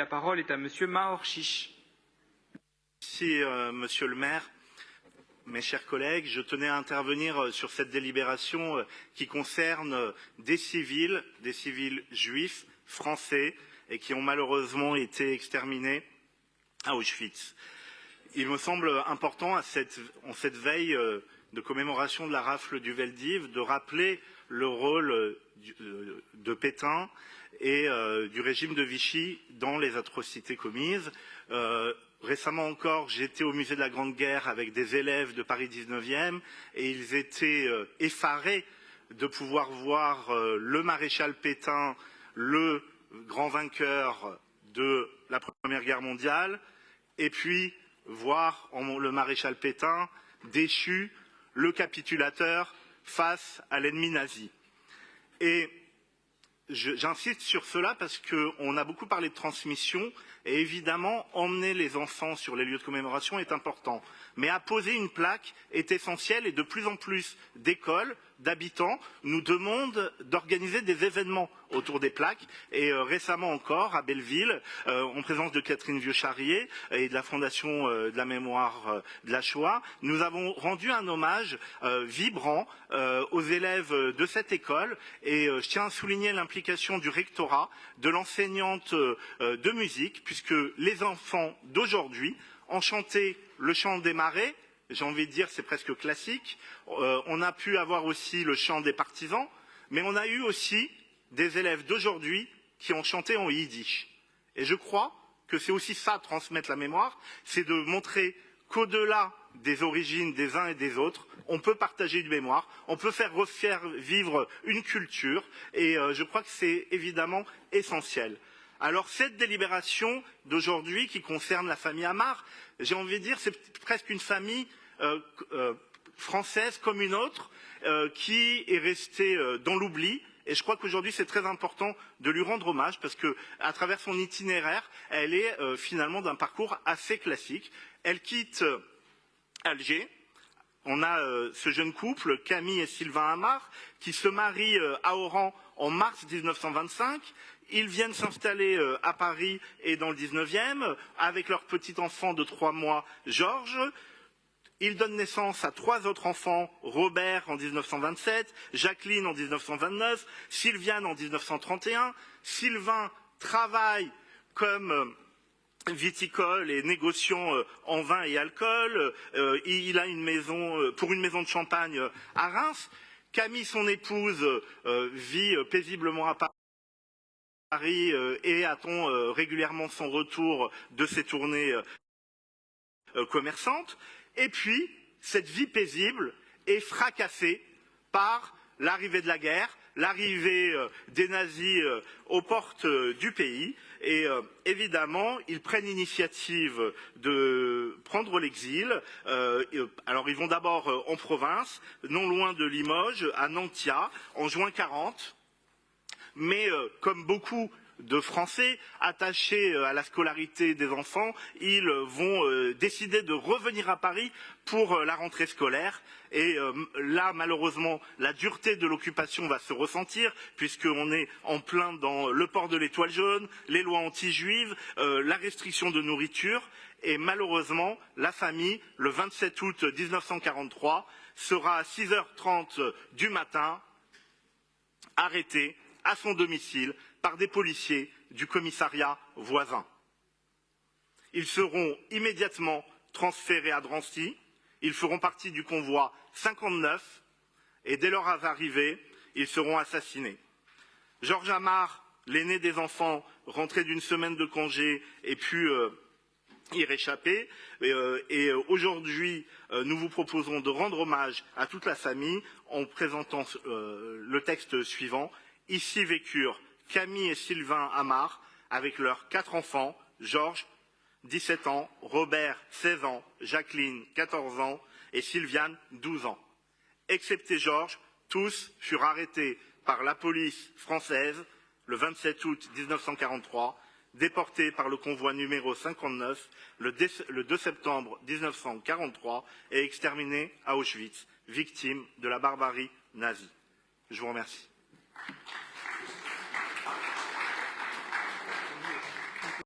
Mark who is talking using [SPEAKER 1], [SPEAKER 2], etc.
[SPEAKER 1] La parole est à Monsieur Maor Chiche.
[SPEAKER 2] Merci, Monsieur le maire. Mes chers collègues, je tenais à intervenir sur cette délibération qui concerne des civils juifs, français, et qui ont malheureusement été exterminés à Auschwitz. Il me semble important, en cette veille de commémoration de la rafle du Veldiv, de rappeler le rôle de Pétain et du régime de Vichy dans les atrocités commises. Récemment encore, j'étais au musée de la Grande Guerre avec des élèves de Paris 19e et ils étaient effarés de pouvoir voir le maréchal Pétain, le grand vainqueur de la Première Guerre mondiale, et puis voir le maréchal Pétain déchu, le capitulateur face à l'ennemi nazi. Et j'insiste sur cela parce qu'on a beaucoup parlé de transmission et évidemment emmener les enfants sur les lieux de commémoration est important. Mais apposer une plaque est essentiel et de plus en plus d'écoles, d'habitants nous demandent d'organiser des événements autour des plaques. Et récemment encore, à Belleville, en présence de Catherine Vieux-Charrier et de la Fondation de la mémoire de la Shoah, nous avons rendu un hommage vibrant aux élèves de cette école. Et je tiens à souligner l'implication du rectorat, de l'enseignante de musique, puisque les enfants d'aujourd'hui ont chanté le chant des marais. J'ai envie de dire, c'est presque classique. On a pu avoir aussi le chant des partisans, mais on a eu aussi des élèves d'aujourd'hui qui ont chanté en yiddish. Et je crois que c'est aussi ça, transmettre la mémoire, c'est de montrer qu'au-delà des origines des uns et des autres, on peut partager une mémoire, on peut faire vivre une culture, et je crois que c'est évidemment essentiel. Alors cette délibération d'aujourd'hui qui concerne la famille Amar, j'ai envie de dire, c'est presque une famille française comme une autre, qui est restée dans l'oubli. Et je crois qu'aujourd'hui, c'est très important de lui rendre hommage parce que, à travers son itinéraire, elle est finalement d'un parcours assez classique. Elle quitte Alger. On a ce jeune couple, Camille et Sylvain Amar, qui se marient à Oran en mars 1925. Ils viennent s'installer à Paris et dans le 19e avec leur petit enfant de 3 mois, Georges. Ils donnent naissance à 3 autres enfants, Robert en 1927, Jacqueline en 1929, Sylviane en 1931. Sylvain travaille comme viticole et négociant en vin et alcool. Il a une maison, pour une maison de champagne à Reims. Camille, son épouse, vit paisiblement à Paris et attend régulièrement son retour de ses tournées commerçantes. Et puis, cette vie paisible est fracassée par l'arrivée de la guerre, l'arrivée des nazis aux portes du pays. Et évidemment, ils prennent l'initiative de prendre l'exil. Alors, ils vont d'abord en province, non loin de Limoges, à Nantia, en juin 40. Mais comme beaucoup de Français attachés à la scolarité des enfants, ils vont décider de revenir à Paris pour la rentrée scolaire. Et là, malheureusement, la dureté de l'occupation va se ressentir, puisqu'on est en plein dans le port de l'étoile jaune, les lois anti-juives, la restriction de nourriture. Et malheureusement, la famille, le 27 août 1943, sera à 6h30 du matin arrêtée à son domicile par des policiers du commissariat voisin. Ils seront immédiatement transférés à Drancy, ils feront partie du convoi 59 et dès leur arrivée, ils seront assassinés. Georges Amar, l'aîné des enfants, rentré d'une semaine de congé, ait pu y réchapper. Et aujourd'hui, nous vous proposons de rendre hommage à toute la famille en présentant le texte suivant. Ici vécurent Camille et Sylvain Amar avec leurs 4 enfants, Georges, 17 ans, Robert, 16 ans, Jacqueline, 14 ans et Sylviane, 12 ans. Excepté Georges, tous furent arrêtés par la police française le 27 août 1943, déportés par le convoi numéro 59 le 2 septembre 1943 et exterminés à Auschwitz, victimes de la barbarie nazie. Je vous remercie.